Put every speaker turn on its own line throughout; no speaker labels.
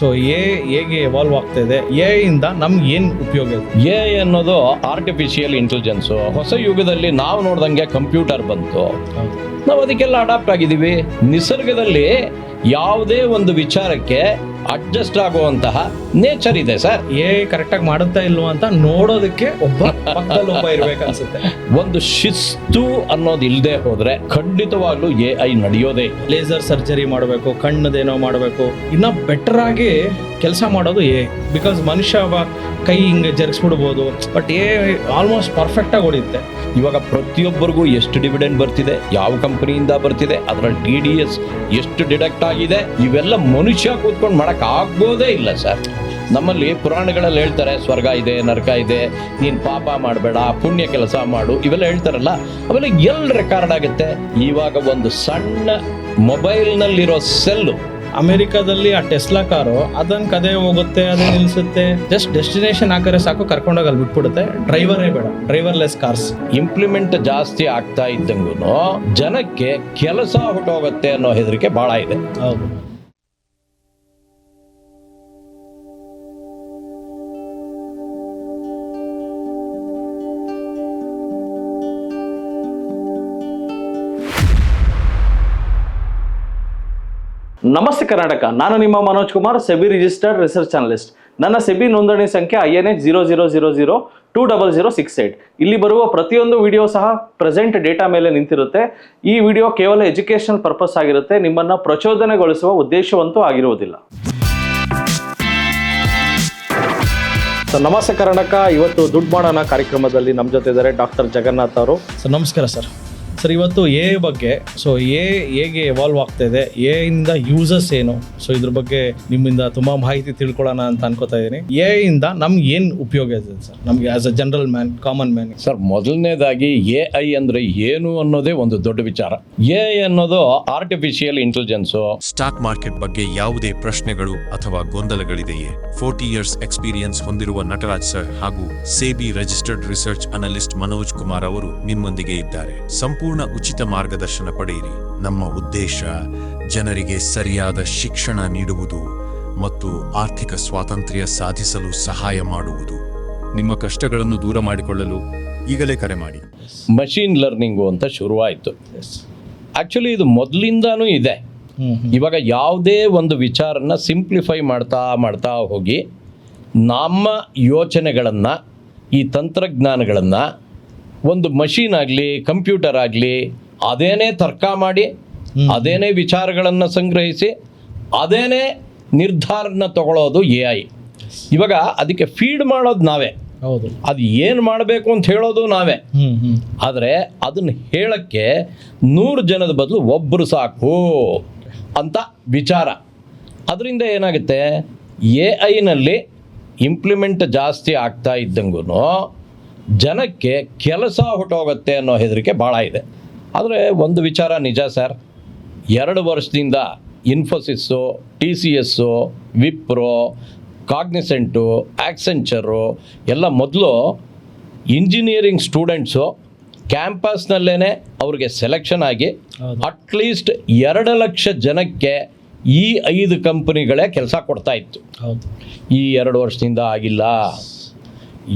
So ಹೇಗೆ evolve ಆಗ್ತಾ ಇದೆ, ಎ ಇಂದ ನಮ್ಗೆ ಏನು ಉಪಯೋಗ ಇದೆ?
ಎ ಅನ್ನೋದು ಆರ್ಟಿಫಿಷಿಯಲ್ ಇಂಟೆಲಿಜೆನ್ಸು. ಹೊಸ ಯುಗದಲ್ಲಿ ನಾವು ನೋಡ್ದಂಗೆ ಕಂಪ್ಯೂಟರ್ ಬಂತು, ನಾವು ಅದಕ್ಕೆಲ್ಲ ಅಡಾಪ್ಟ್ ಆಗಿದ್ದೀವಿ. ನಿಸರ್ಗದಲ್ಲಿ ಯಾವುದೇ ಒಂದು ವಿಚಾರಕ್ಕೆ ಅಡ್ಜಸ್ಟ್ ಆಗುವಂತಹ ನೇಚರ್ ಇದೆ ಸರ್.
ಎ ಕರೆಕ್ಟಾಗಿ ಮಾಡುತ್ತಾ ಇಲ್ವಾ ಅಂತ ನೋಡೋದಕ್ಕೆ ಪಕ್ಕದಲ್ಲಿ ಒಬ್ಬ ಇರ್ಬೇಕನ್ಸುತ್ತೆ.
ಒಂದು ಶಿಸ್ತು ಅನ್ನೋದು ಇಲ್ಲದೆ ಹೋದ್ರೆ ಖಂಡಿತವಾಗ್ಲೂ AI ನಡೆಯೋದೇ.
ಲೇಸರ್ ಸರ್ಜರಿ ಮಾಡಬೇಕು, ಕಣ್ಣದೇನೋ ಮಾಡಬೇಕು, ಇನ್ನ ಬೆಟರ್ ಆಗಿ ಕೆಲಸ ಮಾಡೋದು ಎ. ಬಿಕಾಸ್ ಮನುಷ್ಯ ಕೈ ಹಿಂಗೆ ಜರುಗಿಸ್ಬಿಡ್ಬೋದು, ಬಟ್ ಎ ಆಲ್ಮೋಸ್ಟ್ ಪರ್ಫೆಕ್ಟ್ ಆಗಿ ಹೊಡೆಯುತ್ತೆ.
ಇವಾಗ ಪ್ರತಿಯೊಬ್ಬರಿಗೂ ಎಷ್ಟು ಡಿವಿಡೆಂಡ್ ಬರ್ತಿದೆ, ಯಾವ ಕಂಪನಿಯಿಂದ ಬರ್ತಿದೆ, ಅದರಲ್ಲಿ TDS ಎಷ್ಟು ಡಿಡಕ್ಟ್ ಆಗಿದೆ, ಇವೆಲ್ಲ ಮನುಷ್ಯ ಕೂತ್ಕೊಂಡು ಮಾಡಕ್ ಆಗೋದೇ ಇಲ್ಲ ಸರ್. ನಮ್ಮಲ್ಲಿ ಪುರಾಣಗಳಲ್ಲಿ ಹೇಳ್ತಾರೆ ಸ್ವರ್ಗ ಇದೆ, ನರಕ ಇದೆ, ನೀನು ಪಾಪ ಮಾಡಬೇಡ, ಪುಣ್ಯ ಕೆಲಸ ಮಾಡು, ಇವೆಲ್ಲ ಹೇಳ್ತಾರಲ್ಲ, ಅವೆಲ್ಲ ಎಲ್ಲಿ ರೆಕಾರ್ಡ್ ಆಗುತ್ತೆ? ಇವಾಗ ಒಂದು ಸಣ್ಣ ಮೊಬೈಲ್ನಲ್ಲಿರೋ ಸೆಲ್ಲು,
ಅಮೆರಿಕಾದಲ್ಲಿ ಆ ಟೆಸ್ಲಾ ಕಾರು ಅದನ್ನ ಕದೆ ಹೋಗುತ್ತೆ, ಅದೇ ನಿಲ್ಸುತ್ತೆ, ಜಸ್ಟ್ ಡೆಸ್ಟಿನೇಷನ್ ಹಾಕಿದ್ರೆ ಸಾಕು, ಕರ್ಕೊಂಡೋಗಿ ಅಲ್ಲಿ ಬಿಟ್ಬಿಡುತ್ತೆ. ಡ್ರೈವರೇ ಬೇಡ, ಡ್ರೈವರ್ಲೆಸ್ ಕಾರ್ಸ್.
ಇಂಪ್ಲಿಮೆಂಟ್ ಜಾಸ್ತಿ ಆಗ್ತಾ ಇದ್ದಂಗೂ ಜನಕ್ಕೆ ಕೆಲಸ ಹೊಟ್ಟೋಗುತ್ತೆ ಅನ್ನೋ ಹೆದರಿಕೆ ಬಹಳ ಇದೆ.
ಹೌದು.
ನಮಸ್ತೆ ಕರ್ನಾಟಕ, ನಾನು ನಿಮ್ಮ Manoj Kumar, SEBI registered research analyst. ನನ್ನ ಸೆಬಿ ನೋಂದಣಿ ಸಂಖ್ಯೆ INH 0000200668. ಇಲ್ಲಿ ಬರುವ ಪ್ರತಿಯೊಂದು ವಿಡಿಯೋ ಸಹ ಪ್ರೆಸೆಂಟ್ ಡೇಟಾ ಮೇಲೆ ನಿಂತಿರುತ್ತೆ. ಈ ವಿಡಿಯೋ ಕೇವಲ ಎಜುಕೇಶನಲ್ ಪರ್ಪಸ್ ಆಗಿರುತ್ತೆ, ನಿಮ್ಮನ್ನು ಪ್ರಚೋದನೆಗೊಳಿಸುವ ಉದ್ದೇಶವಂತೂ ಆಗಿರುವುದಿಲ್ಲ. ನಮಸ್ತೆ ಕರ್ನಾಟಕ, ಇವತ್ತು ದುಡ್ಡು ಮಾಡೋಣ ಕಾರ್ಯಕ್ರಮದಲ್ಲಿ ನಮ್ಮ ಜೊತೆ ಇದ್ದಾರೆ ಡಾಕ್ಟರ್ ಜಗನ್ನಾಥ್ ಅವರು.
ಸರ್ ನಮಸ್ಕಾರ ಸರ್. ಸರ್ ಇವತ್ತು ಎ ಬಗ್ಗೆ, ಸೊ ಎ ಹೇಗೆ ಎವಾಲ್ವ್ ಆಗ್ತಾ ಇದೆ, ಎ ಇಂದ ಯೂಸಸ್ ಏನು, ಸೊ ಇದ್ರ ಬಗ್ಗೆ ನಿಮ್ಮಿಂದ ತುಂಬಾ ಮಾಹಿತಿ ತಿಳ್ಕೊಳ್ಳೋಣ ಅಂತ ಅನ್ಕೋತಾ ಇದ್ದೀನಿ. ಎ ಇಂದ ನಮ್ಗೆ ಏನು ಉಪಯೋಗ ಇದೆ ಸರ್, ನಮ್ಗೆ as a general man, common man?
Sir, ಮೊದಲನೇದಾಗಿ AI ಅಂದ್ರೆ ಏನು ಅನ್ನೋದೇ ಒಂದು ದೊಡ್ಡ ವಿಚಾರ. AI ಅನ್ನೋದು ಆರ್ಟಿಫಿಷಿಯಲ್ ಇಂಟೆಲಿಜೆನ್ಸು.
ಸ್ಟಾಕ್ ಮಾರ್ಕೆಟ್ ಬಗ್ಗೆ ಯಾವುದೇ ಪ್ರಶ್ನೆಗಳು ಅಥವಾ ಗೊಂದಲಗಳಿದೆಯೇ? 40 years ಎಕ್ಸ್ಪೀರಿಯನ್ಸ್ ಹೊಂದಿರುವ ನಟರಾಜ್ ಸರ್ ಹಾಗೂ SEBI registered research analyst Manoj Kumar ಅವರು ನಿಮ್ಮೊಂದಿಗೆ ಇದ್ದಾರೆ. ಸಂಪೂರ್ಣ ಉಚಿತ ಮಾರ್ಗದರ್ಶನ ಪಡೆಯಿರಿ. ನಮ್ಮ ಉದ್ದೇಶ ಜನರಿಗೆ ಸರಿಯಾದ ಶಿಕ್ಷಣ ನೀಡುವುದು ಮತ್ತು ಆರ್ಥಿಕ ಸ್ವಾತಂತ್ರ್ಯ ಸಾಧಿಸಲು ಸಹಾಯ ಮಾಡುವುದು. ನಿಮ್ಮ ಕಷ್ಟಗಳನ್ನು ದೂರ ಮಾಡಿಕೊಳ್ಳಲು ಈಗಲೇ ಕರೆ ಮಾಡಿ.
ಮಷೀನ್ ಲರ್ನಿಂಗು ಅಂತ ಶುರುವಾಯಿತು. ಆಕ್ಚುಲಿ ಇದು ಮೊದಲಿಂದಾನೂ ಇದೆ. ಇವಾಗ ಯಾವುದೇ ಒಂದು ವಿಚಾರನ ಸಿಂಪ್ಲಿಫೈ ಮಾಡ್ತಾ ಹೋಗಿ ನಮ್ಮ ಯೋಚನೆಗಳನ್ನು, ಈ ತಂತ್ರಜ್ಞಾನಗಳನ್ನು ಒಂದು ಮಷೀನ್ ಆಗಲಿ, ಕಂಪ್ಯೂಟರ್ ಆಗಲಿ, ಅದೇನೇ ತರ್ಕ ಮಾಡಿ, ಅದೇನೇ ವಿಚಾರಗಳನ್ನು ಸಂಗ್ರಹಿಸಿ, ಅದೇನೇ ನಿರ್ಧಾರನ ತಗೊಳ್ಳೋದು AI. ಇವಾಗ ಅದಕ್ಕೆ ಫೀಡ್ ಮಾಡೋದು ನಾವೇ.
ಹೌದು.
ಅದು ಏನು ಮಾಡಬೇಕು ಅಂತ ಹೇಳೋದು ನಾವೇ. ಆದರೆ ಅದನ್ನು ಹೇಳಕ್ಕೆ 100 ಜನದ ಬದಲು ಒಬ್ಬರು ಸಾಕು ಅಂತ ವಿಚಾರ. ಅದರಿಂದ ಏನಾಗುತ್ತೆ, AI ಇಂಪ್ಲಿಮೆಂಟ್ ಜಾಸ್ತಿ ಆಗ್ತಾ ಇದ್ದಂಗೂ ಜನಕ್ಕೆ ಕೆಲಸ ಹೊಟ್ಟೋಗುತ್ತೆ ಅನ್ನೋ ಹೆದರಿಕೆ ಭಾಳ ಇದೆ. ಆದರೆ ಒಂದು ವಿಚಾರ ನಿಜ ಸರ್, 2 ವರ್ಷದಿಂದ ಇನ್ಫೋಸಿಸ್ಸು, TCS, ವಿಪ್ರೋ, ಕಾಗ್ನಿಸೆಂಟು, ಆಕ್ಸೆಂಚರು ಎಲ್ಲ ಮೊದಲು ಇಂಜಿನಿಯರಿಂಗ್ ಸ್ಟೂಡೆಂಟ್ಸು ಕ್ಯಾಂಪಸ್ನಲ್ಲೇ ಅವ್ರಿಗೆ ಸೆಲೆಕ್ಷನ್ ಆಗಿ ಅಟ್ಲೀಸ್ಟ್ 2 ಲಕ್ಷ ಜನಕ್ಕೆ ಈ 5 ಕಂಪನಿಗಳೇ ಕೆಲಸ ಕೊಡ್ತಾ ಇತ್ತು. ಈ 2 ವರ್ಷದಿಂದ ಆಗಿಲ್ಲ.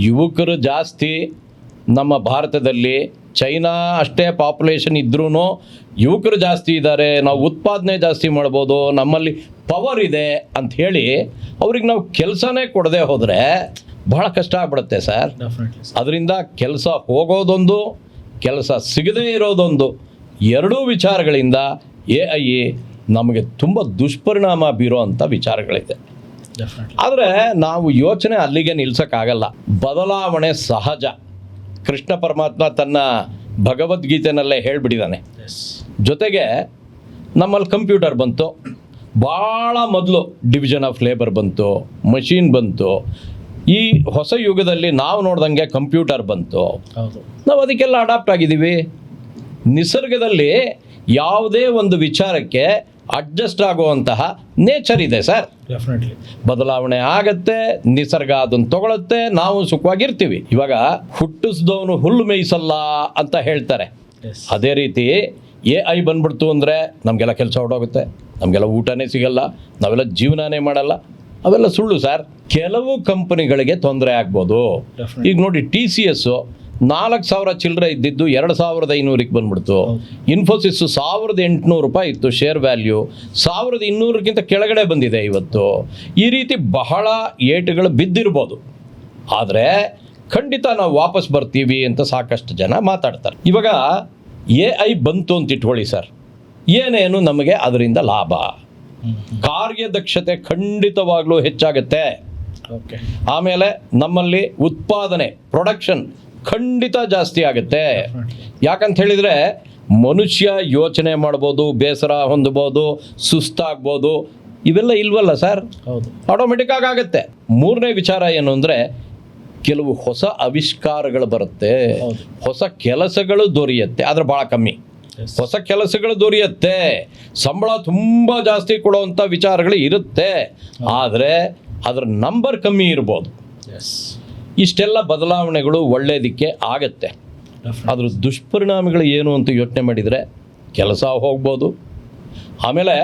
ಯುವಕರು ಜಾಸ್ತಿ ನಮ್ಮ ಭಾರತದಲ್ಲಿ, ಚೈನಾ ಅಷ್ಟೇ ಪಾಪ್ಯುಲೇಷನ್ ಇದ್ರೂ ಯುವಕರು ಜಾಸ್ತಿ ಇದ್ದಾರೆ, ನಾವು ಉತ್ಪಾದನೆ ಜಾಸ್ತಿ ಮಾಡ್ಬೋದು, ನಮ್ಮಲ್ಲಿ ಪವರ್ ಇದೆ ಅಂತ ಹೇಳಿ ಅವ್ರಿಗೆ ನಾವು ಕೆಲಸನೇ ಕೊಡದೆ ಹೋದರೆ ಬಹಳ ಕಷ್ಟ ಆಗ್ಬಿಡುತ್ತೆ ಸರ್. ಅದರಿಂದ ಕೆಲಸ ಹೋಗೋದೊಂದು, ಕೆಲಸ ಸಿಗದೇ ಇರೋದೊಂದು, ಎರಡೂ ವಿಚಾರಗಳಿಂದ AI ನಮಗೆ ತುಂಬ ದುಷ್ಪರಿಣಾಮ ಬೀರೋ ಅಂಥ ವಿಚಾರಗಳಿದೆ. ಆದರೆ ನಾವು ಯೋಚನೆ ಅಲ್ಲಿಗೆ ನಿಲ್ಸೋಕ್ಕಾಗಲ್ಲ. ಬದಲಾವಣೆ ಸಹಜ. ಕೃಷ್ಣ ಪರಮಾತ್ಮ ತನ್ನ ಭಗವದ್ಗೀತೆನಲ್ಲೇ ಹೇಳಿಬಿಟ್ಟಿದ್ದಾನೆ. ಜೊತೆಗೆ ನಮ್ಮಲ್ಲಿ ಕಂಪ್ಯೂಟರ್ ಬಂತು, ಭಾಳ ಮೊದಲು ಡಿವಿಷನ್ ಆಫ್ ಲೇಬರ್ ಬಂತು, ಮಷೀನ್ ಬಂತು. ಈ ಹೊಸ ಯುಗದಲ್ಲಿ ನಾವು ನೋಡ್ದಂಗೆ ಕಂಪ್ಯೂಟರ್ ಬಂತು, ನಾವು ಅದಕ್ಕೆಲ್ಲ ಅಡಾಪ್ಟ್ ಆಗಿದ್ದೀವಿ. ನಿಸರ್ಗದಲ್ಲಿ ಯಾವುದೇ ಒಂದು ವಿಚಾರಕ್ಕೆ ಅಡ್ಜಸ್ಟ್ ಆಗುವಂತಹ ನೇಚರ್ ಇದೆ ಸರ್. ಬದಲಾವಣೆ ಆಗತ್ತೆ, ನಿಸರ್ಗ ಅದನ್ನು ತಗೊಳುತ್ತೆ, ನಾವು ಸುಖವಾಗಿರ್ತೀವಿ. ಇವಾಗ ಹುಟ್ಟಿಸಿದವನು ಹುಲ್ಲು ಮೇಯಿಸಲ್ಲ ಅಂತ ಹೇಳ್ತಾರೆ. ಅದೇ ರೀತಿ AI ಬಂದ್ಬಿಡ್ತು ಅಂದರೆ ನಮಗೆಲ್ಲ ಕೆಲಸ ಹೊರಟೋಗುತ್ತೆ, ನಮಗೆಲ್ಲ ಊಟನೇ ಸಿಗಲ್ಲ, ನಾವೆಲ್ಲ ಜೀವನನೇ ಮಾಡಲ್ಲ. ಅವೆಲ್ಲ ಸುಳ್ಳು ಸರ್. ಕೆಲವು ಕಂಪನಿಗಳಿಗೆ ತೊಂದರೆ ಆಗ್ಬೋದು.
Definitely.
ಈಗ ನೋಡಿ TCS 4,000 ಚಿಲ್ಲರೆ ಇದ್ದಿದ್ದು 2,500ಕ್ಕೆ ಬಂದ್ಬಿಡ್ತು. ಇನ್ಫೋಸಿಸ್ 1,800 ರೂಪಾಯಿ ಇತ್ತು ಶೇರ್ ವ್ಯಾಲ್ಯೂ, 1,200ಕ್ಕಿಂತ ಕೆಳಗಡೆ ಬಂದಿದೆ ಇವತ್ತು. ಈ ರೀತಿ ಬಹಳ ಏಟುಗಳು ಬಿದ್ದಿರ್ಬೋದು, ಆದರೆ ಖಂಡಿತ ನಾವು ವಾಪಸ್ ಬರ್ತೀವಿ ಅಂತ ಸಾಕಷ್ಟು ಜನ ಮಾತಾಡ್ತಾರೆ. ಇವಾಗ AI ಬಂತು ಅಂತ ಇಟ್ಕೊಳ್ಳಿ ಸರ್, ಏನೇನು ನಮಗೆ ಅದರಿಂದ ಲಾಭ? ಕಾರ್ಯದಕ್ಷತೆ ಖಂಡಿತವಾಗ್ಲೂ ಹೆಚ್ಚಾಗುತ್ತೆ.
ಓಕೆ.
ಆಮೇಲೆ ನಮ್ಮಲ್ಲಿ ಉತ್ಪಾದನೆ, ಪ್ರೊಡಕ್ಷನ್ ಖಂಡಿತ ಜಾಸ್ತಿ ಆಗುತ್ತೆ. ಯಾಕಂತ ಹೇಳಿದರೆ ಮನುಷ್ಯ ಯೋಚನೆ ಮಾಡ್ಬೋದು, ಬೇಸರ ಹೊಂದ್ಬೋದು, ಸುಸ್ತಾಗ್ಬೋದು, ಇವೆಲ್ಲ ಇಲ್ವಲ್ಲ ಸರ್,
ಹೌದು.
ಆಟೋಮೆಟಿಕ್ ಆಗುತ್ತೆ. ಮೂರನೇ ವಿಚಾರ ಏನು ಅಂದರೆ, ಕೆಲವು ಹೊಸ ಆವಿಷ್ಕಾರಗಳು ಬರುತ್ತೆ,
ಹೌದು.
ಹೊಸ ಕೆಲಸಗಳು ದೊರೆಯುತ್ತೆ, ಆದರೆ ಭಾಳ ಕಮ್ಮಿ.
Yes.
ಹೊಸ ಕೆಲಸಗಳು ದೊರೆಯುತ್ತೆ, ಸಂಬಳ ತುಂಬ ಜಾಸ್ತಿ ಕೊಡುವಂಥ ವಿಚಾರಗಳು ಇರುತ್ತೆ, ಆದರೆ ಅದರ ನಂಬರ್ ಕಮ್ಮಿ ಇರ್ಬೋದು.
ಎಸ್.
ಇಷ್ಟೆಲ್ಲ ಬದಲಾವಣೆಗಳು ಒಳ್ಳೆಯದಕ್ಕೆ ಆಗತ್ತೆ. ಅದ್ರ ದುಷ್ಪರಿಣಾಮಗಳು ಏನು ಅಂತ ಯೋಚನೆ ಮಾಡಿದರೆ ಕೆಲಸ ಹೋಗ್ಬೋದು. ಆಮೇಲೆ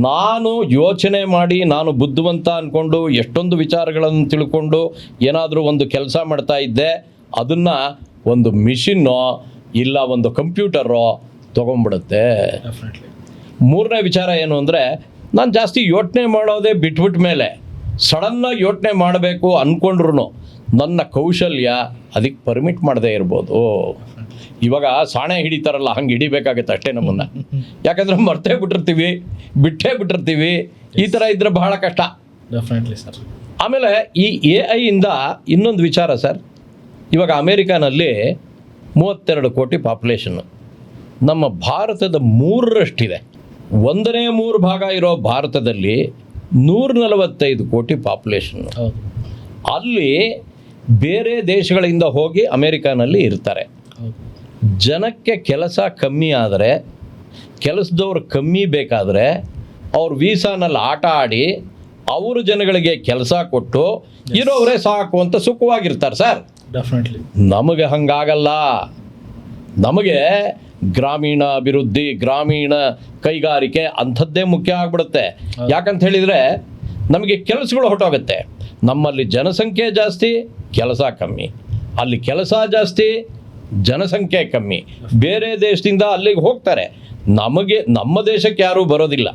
ನಾನು ಯೋಚನೆ ಮಾಡಿ, ನಾನು ಬುದ್ಧಿವಂತ ಅಂದ್ಕೊಂಡು ಎಷ್ಟೊಂದು ವಿಚಾರಗಳನ್ನು ತಿಳ್ಕೊಂಡು ಏನಾದರೂ ಒಂದು ಕೆಲಸ ಮಾಡ್ತಾ ಇದ್ದೆ, ಅದನ್ನು ಒಂದು ಮಿಷಿನ್ನೋ ಇಲ್ಲ ಒಂದು ಕಂಪ್ಯೂಟರೋ ತೊಗೊಂಡ್ಬಿಡುತ್ತೆ. ಮೂರನೇ ವಿಚಾರ ಏನು ಅಂದರೆ, ನಾನು ಜಾಸ್ತಿ ಯೋಚನೆ ಮಾಡೋದೇ ಬಿಟ್ಬಿಟ್ಟ ಮೇಲೆ ಸಡನ್ನಾಗಿ ಯೋಚನೆ ಮಾಡಬೇಕು ಅಂದ್ಕೊಂಡ್ರು ನನ್ನ ಕೌಶಲ್ಯ ಅದಕ್ಕೆ ಪರ್ಮಿಟ್ ಮಾಡದೇ ಇರ್ಬೋದು. ಇವಾಗ ಸಾಣೆ ಹಿಡಿತಾರಲ್ಲ, ಹಂಗೆ ಹಿಡಿಬೇಕಾಗತ್ತೆ ಅಷ್ಟೇ ನಮ್ಮನ್ನು. ಯಾಕಂದರೆ ಮರ್ತೇ ಬಿಟ್ಟೇ ಬಿಟ್ಟಿರ್ತೀವಿ. ಈ ಥರ ಇದ್ದರೆ ಬಹಳ ಕಷ್ಟ.
Definitely sir.
ಆಮೇಲೆ ಈ AI ಇಂದ ಇನ್ನೊಂದು ವಿಚಾರ ಸರ್, ಇವಾಗ ಅಮೇರಿಕಾನಲ್ಲಿ 32 ಕೋಟಿ ಪಾಪ್ಯುಲೇಷನ್ನು, ನಮ್ಮ ಭಾರತದ 3ರಷ್ಟಿದೆ. 1/3 ಭಾಗ ಇರೋ ಭಾರತದಲ್ಲಿ 145 ಕೋಟಿ ಪಾಪ್ಯುಲೇಷನ್ನು.
ಹೌದು.
ಅಲ್ಲಿ ಬೇರೆ ದೇಶಗಳಿಂದ ಹೋಗಿ ಅಮೇರಿಕಾನಲ್ಲಿ ಇರ್ತಾರೆ.
ಹೌದು.
ಜನಕ್ಕೆ ಕೆಲಸ ಕಮ್ಮಿ ಆದರೆ, ಕೆಲಸದವ್ರು ಕಮ್ಮಿ ಬೇಕಾದರೆ ಅವ್ರ ವೀಸಾನಲ್ಲಿ ಆಟ ಆಡಿ ಅವರು ಜನಗಳಿಗೆ ಕೆಲಸ ಕೊಟ್ಟು ಇರೋವರೇ ಸಾಕು ಅಂತ ಸುಖವಾಗಿರ್ತಾರೆ ಸರ್.
ಡೆಫಿನೆಟ್ಲಿ.
ನಮಗೆ ಹಂಗಾಗಲ್ಲ. ನಮಗೆ ಗ್ರಾಮೀಣ ಅಭಿವೃದ್ಧಿ, ಗ್ರಾಮೀಣ ಕೈಗಾರಿಕೆ ಅಂಥದ್ದೇ ಮುಖ್ಯ ಆಗ್ಬಿಡುತ್ತೆ. ಯಾಕಂತ ಹೇಳಿದರೆ ನಮಗೆ ಕೆಲಸಗಳು ಹೊರಟೋಗುತ್ತೆ. ನಮ್ಮಲ್ಲಿ ಜನಸಂಖ್ಯೆ ಜಾಸ್ತಿ, ಕೆಲಸ ಕಮ್ಮಿ. ಅಲ್ಲಿ ಕೆಲಸ ಜಾಸ್ತಿ, ಜನಸಂಖ್ಯೆ ಕಮ್ಮಿ. ಬೇರೆ ದೇಶದಿಂದ ಅಲ್ಲಿಗೆ ಹೋಗ್ತಾರೆ. ನಮ್ಮ ದೇಶಕ್ಕೆ ಯಾರೂ ಬರೋದಿಲ್ಲ.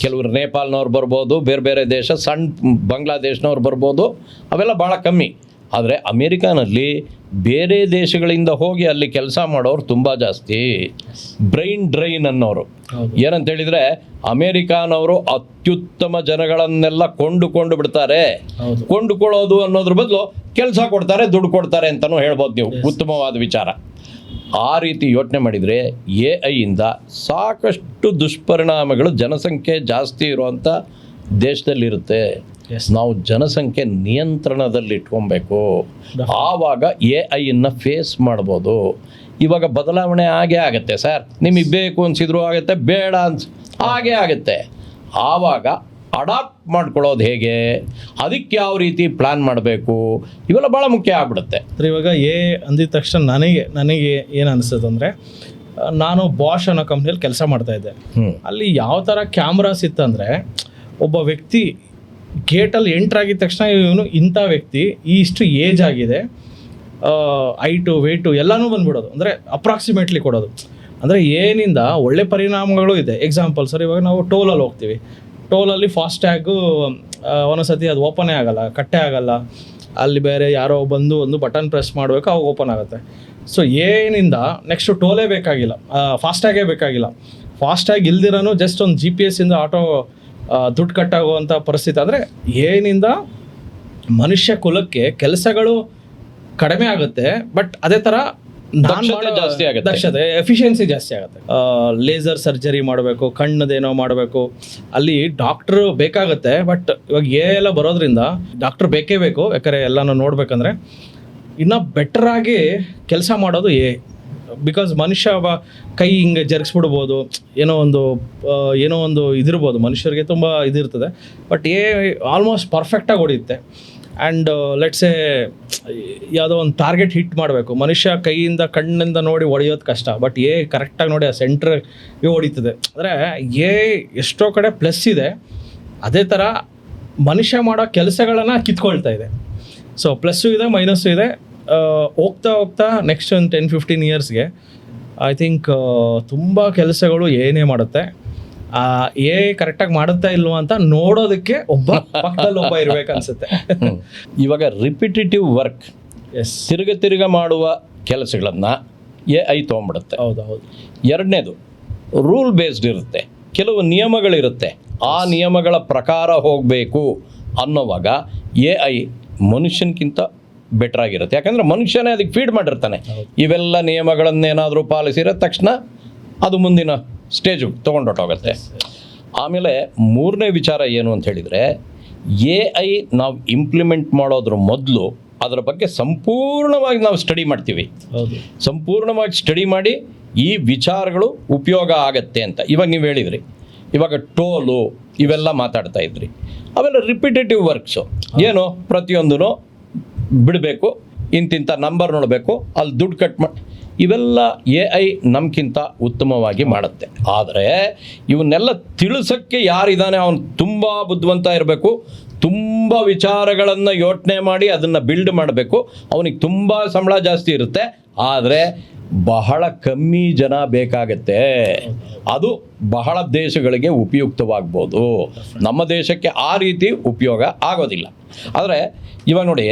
ಕೆಲವರು ನೇಪಾಲ್ನವ್ರು ಬರ್ಬೋದು, ಬೇರೆ ಬೇರೆ ದೇಶ, ಸಣ್ಣ ಬಾಂಗ್ಲಾದೇಶನವ್ರು ಬರ್ಬೋದು, ಅವೆಲ್ಲ ಭಾಳ ಕಮ್ಮಿ. ಆದರೆ ಅಮೇರಿಕಾನಲ್ಲಿ ಬೇರೆ ದೇಶಗಳಿಂದ ಹೋಗಿ ಅಲ್ಲಿ ಕೆಲಸ ಮಾಡೋರು ತುಂಬ ಜಾಸ್ತಿ. ಬ್ರೈನ್ ಡ್ರೈನ್ ಅನ್ನೋರು ಏನಂತ ಹೇಳಿದರೆ, ಅಮೇರಿಕಾನವರು ಅತ್ಯುತ್ತಮ ಜನಗಳನ್ನೆಲ್ಲ ಕೊಂಡುಕೊಂಡು ಬಿಡ್ತಾರೆ. ಕೊಂಡುಕೊಳ್ಳೋದು ಅನ್ನೋದ್ರ ಬದಲು ಕೆಲಸ ಕೊಡ್ತಾರೆ, ದುಡ್ಡು ಕೊಡ್ತಾರೆ ಅಂತಲೂ ಹೇಳ್ಬೋದು ನೀವು. ಉತ್ತಮವಾದ ವಿಚಾರ. ಆ ರೀತಿ ಯೋಚನೆ ಮಾಡಿದರೆ AI ಇಂದ ಸಾಕಷ್ಟು ದುಷ್ಪರಿಣಾಮಗಳು ಜನಸಂಖ್ಯೆ ಜಾಸ್ತಿ ಇರುವಂಥ ದೇಶದಲ್ಲಿರುತ್ತೆ. ನಾವು ಜನಸಂಖ್ಯೆ ನಿಯಂತ್ರಣದಲ್ಲಿ ಇಟ್ಕೊಬೇಕು. ಆವಾಗ AI ಫೇಸ್ ಮಾಡ್ಬೋದು. ಇವಾಗ ಬದಲಾವಣೆ ಆಗೇ ಆಗುತ್ತೆ ಸರ್. ನಿಮಗೆ ಬೇಕು ಅನಿಸಿದ್ರು ಆಗುತ್ತೆ, ಬೇಡ ಹಾಗೇ ಆಗುತ್ತೆ. ಆವಾಗ ಅಡಾಪ್ಟ್ ಮಾಡ್ಕೊಳ್ಳೋದು ಹೇಗೆ, ಅದಕ್ಕೆ ಯಾವ ರೀತಿ ಪ್ಲ್ಯಾನ್ ಮಾಡಬೇಕು, ಇವೆಲ್ಲ ಭಾಳ ಮುಖ್ಯ ಆಗ್ಬಿಡುತ್ತೆ.
ಇವಾಗ ಅಂದಿದ ತಕ್ಷಣ ನನಗೆ ಏನು ಅನಿಸ್ತದೆ ಅಂದರೆ, ನಾನು ಬಾಷ್ ಅನ್ನೋ ಕಂಪ್ನಿಯಲ್ಲಿ ಕೆಲಸ ಮಾಡ್ತಾಯಿದ್ದೆ. ಅಲ್ಲಿ ಯಾವ ಥರ ಕ್ಯಾಮ್ರಾಸ್ ಇತ್ತಂದರೆ, ಒಬ್ಬ ವ್ಯಕ್ತಿ ಗೇಟಲ್ಲಿ ಎಂಟ್ರಾಗಿದ್ದ ತಕ್ಷಣ ಇವನು ಇಂಥ ವ್ಯಕ್ತಿ, ಇಷ್ಟು ಏಜ್ ಆಗಿದೆ, ಹೈಟು ವೇಟು ಎಲ್ಲನೂ ಬಂದ್ಬಿಡೋದು. ಅಂದರೆ ಅಪ್ರಾಕ್ಸಿಮೇಟ್ಲಿ ಕೊಡೋದು. ಅಂದರೆ ಏನಿಂದ ಒಳ್ಳೆ ಪರಿಣಾಮಗಳು ಇದೆ. ಎಕ್ಸಾಂಪಲ್ ಸರ್, ಇವಾಗ ನಾವು ಟೋಲಲ್ಲಿ ಹೋಗ್ತೀವಿ. ಟೋಲಲ್ಲಿ ಫಾಸ್ಟ್ಯಾಗು ಒಂದೊಂದ್ಸತಿ ಅದು ಓಪನೇ ಆಗಲ್ಲ, ಕಟ್ಟೆ ಆಗಲ್ಲ. ಅಲ್ಲಿ ಬೇರೆ ಯಾರೋ ಬಂದು ಒಂದು ಬಟನ್ ಪ್ರೆಸ್ ಮಾಡಬೇಕು, ಅವಾಗ ಓಪನ್ ಆಗುತ್ತೆ. ಸೊ ಏನಿಂದ ನೆಕ್ಸ್ಟು ಟೋಲೇ ಬೇಕಾಗಿಲ್ಲ, ಫಾಸ್ಟ್ಯಾಗೇ ಬೇಕಾಗಿಲ್ಲ. ಫಾಸ್ಟ್ಯಾಗ್ ಇಲ್ದಿರೋನು ಜಸ್ಟ್ ಒಂದು GPS ಇಂದ ಆಟೋ ದುಡ್ಡು ಕಟ್ಟಾಗುವಂಥ ಪರಿಸ್ಥಿತಿ. ಅಂದರೆ ಏನಿಂದ ಮನುಷ್ಯ ಕುಲಕ್ಕೆ ಕೆಲಸಗಳು ಕಡಿಮೆ ಆಗುತ್ತೆ, ಬಟ್ ಅದೇ ಥರ
ಜಾಸ್ತಿ ಆಗುತ್ತೆ,
ದಕ್ಷತೆ, ಎಫಿಷಿಯನ್ಸಿ ಜಾಸ್ತಿ ಆಗುತ್ತೆ. ಲೇಸರ್ ಸರ್ಜರಿ ಮಾಡಬೇಕು, ಕಣ್ಣದೇನೋ ಮಾಡಬೇಕು, ಅಲ್ಲಿ ಡಾಕ್ಟ್ರು ಬೇಕಾಗುತ್ತೆ. ಬಟ್ ಇವಾಗ ಎಲ್ಲ ಬರೋದ್ರಿಂದ ಡಾಕ್ಟ್ರ್ ಬೇಕೇ ಬೇಕು, ಯಾಕಂದರೆ ಎಲ್ಲನೂ ನೋಡ್ಬೇಕಂದ್ರೆ. ಇನ್ನು ಬೆಟ್ರಾಗಿ ಕೆಲಸ ಮಾಡೋದು ಬಿಕಾಸ್ ಮನುಷ್ಯ ಕೈ ಹಿಂಗೆ ಜರುಗಿಸ್ಬಿಡ್ಬೋದು, ಏನೋ ಒಂದು ಇದಿರ್ಬೋದು, ಮನುಷ್ಯರಿಗೆ ತುಂಬ ಇದಿರ್ತದೆ. ಬಟ್ ಆಲ್ಮೋಸ್ಟ್ ಪರ್ಫೆಕ್ಟಾಗಿ ಹೊಡೆಯುತ್ತೆ. ಆ್ಯಂಡ್ ಲೆಟ್ಸೇ ಯಾವುದೋ ಒಂದು ಟಾರ್ಗೆಟ್ ಹಿಟ್ ಮಾಡಬೇಕು, ಮನುಷ್ಯ ಕೈಯಿಂದ ಕಣ್ಣಿಂದ ನೋಡಿ ಹೊಡೆಯೋದು ಕಷ್ಟ. ಬಟ್ ಕರೆಕ್ಟಾಗಿ ನೋಡಿ ಆ ಸೆಂಟ್ರಿಗೆ ಹೊಡಿತದೆ. ಅಂದರೆ ಎಷ್ಟೋ ಕಡೆ ಪ್ಲಸ್ ಇದೆ, ಅದೇ ಥರ ಮನುಷ್ಯ ಮಾಡೋ ಕೆಲಸಗಳನ್ನು ಕಿತ್ಕೊಳ್ತಾ ಇದೆ. ಸೊ ಪ್ಲಸ್ಸು ಇದೆ, ಮೈನಸ್ಸು ಇದೆ. ಹೋಗ್ತಾ ಹೋಗ್ತಾ ನೆಕ್ಸ್ಟ್ ಒಂದು 10-15 ಇಯರ್ಸ್ಗೆ ಐ ಥಿಂಕ್ ತುಂಬ ಕೆಲಸಗಳು ಏನೇ ಮಾಡುತ್ತೆ, ಕರೆಕ್ಟಾಗಿ ಮಾಡುತ್ತಾ ಇಲ್ವಾ ಅಂತ ನೋಡೋದಕ್ಕೆ ಒಬ್ಬ ಪಕ್ಕದಲ್ಲಿ ಒಬ್ಬ ಇರಬೇಕನ್ಸುತ್ತೆ.
ಇವಾಗ ರಿಪಿಟೇಟಿವ್ ವರ್ಕ್,
ಎಸ್,
ತಿರುಗ ಮಾಡುವ ಕೆಲಸಗಳನ್ನು AI ತೊಗೊಂಡ್ಬಿಡುತ್ತೆ.
ಹೌದು ಹೌದು.
ಎರಡನೇದು ರೂಲ್ ಬೇಸ್ಡ್ ಇರುತ್ತೆ, ಕೆಲವು ನಿಯಮಗಳಿರುತ್ತೆ, ಆ ನಿಯಮಗಳ ಪ್ರಕಾರ ಹೋಗಬೇಕು ಅನ್ನೋವಾಗ AI ಮನುಷ್ಯನ್ಕಿಂತ ಬೆಟರ್ ಆಗಿರುತ್ತೆ. ಯಾಕಂದರೆ ಮನುಷ್ಯನೇ ಅದಕ್ಕೆ ಫೀಡ್ ಮಾಡಿರ್ತಾನೆ. ಇವೆಲ್ಲ ನಿಯಮಗಳನ್ನೇನಾದರೂ ಪಾಲಿಸಿರೋ ತಕ್ಷಣ ಅದು ಮುಂದಿನ ಸ್ಟೇಜಿಗೆ ತೊಗೊಂಡೊಟ್ಟೋಗುತ್ತೆ. ಆಮೇಲೆ ಮೂರನೇ ವಿಚಾರ ಏನು ಅಂತ ಹೇಳಿದರೆ, AI ನಾವು ಇಂಪ್ಲಿಮೆಂಟ್ ಮಾಡೋದ್ರ ಮೊದಲು ಅದರ ಬಗ್ಗೆ ಸಂಪೂರ್ಣವಾಗಿ ನಾವು ಸ್ಟಡಿ ಮಾಡ್ತೀವಿ.
ಹೌದು,
ಸಂಪೂರ್ಣವಾಗಿ ಸ್ಟಡಿ ಮಾಡಿ ಈ ವಿಚಾರಗಳು ಉಪಯೋಗ ಆಗತ್ತೆ ಅಂತ. ಇವಾಗ ನೀವು ಹೇಳಿದ್ರಿ, ಇವಾಗ ಟೋಲು ಇವೆಲ್ಲ ಮಾತಾಡ್ತಾ ಇದ್ರಿ, ಅವೆಲ್ಲ ರಿಪಿಟೇಟಿವ್ ವರ್ಕ್ಸು. ಏನು ಪ್ರತಿಯೊಂದೂ ಬಿಡಬೇಕು, ಇಂತಿಂಥ ನಂಬರ್ ನೋಡಬೇಕು, ಅಲ್ಲಿ ದುಡ್ಡು ಕಟ್ ಮಾಡಿ, ಇವೆಲ್ಲ AI ನಮ್ಗಿಂತ ಉತ್ತಮವಾಗಿ ಮಾಡುತ್ತೆ. ಆದರೆ ಇವನ್ನೆಲ್ಲ ತಿಳಿಸೋಕ್ಕೆ ಯಾರಿದ್ದಾನೆ ಅವನು ತುಂಬ ಬುದ್ಧಿವಂತ ಇರಬೇಕು, ತುಂಬ ವಿಚಾರಗಳನ್ನು ಯೋಚನೆ ಮಾಡಿ ಅದನ್ನು ಬಿಲ್ಡ್ ಮಾಡಬೇಕು. ಅವನಿಗೆ ತುಂಬ ಸಂಬಳ ಜಾಸ್ತಿ ಇರುತ್ತೆ, ಆದರೆ ಬಹಳ ಕಮ್ಮಿ ಜನ ಬೇಕಾಗತ್ತೆ. ಅದು ಬಹಳ ದೇಶಗಳಿಗೆ ಉಪಯುಕ್ತವಾಗ್ಬೋದು, ನಮ್ಮ ದೇಶಕ್ಕೆ ಆ ರೀತಿ ಉಪಯೋಗ ಆಗೋದಿಲ್ಲ. ಆದರೆ ಇವಾಗ ನೋಡಿ,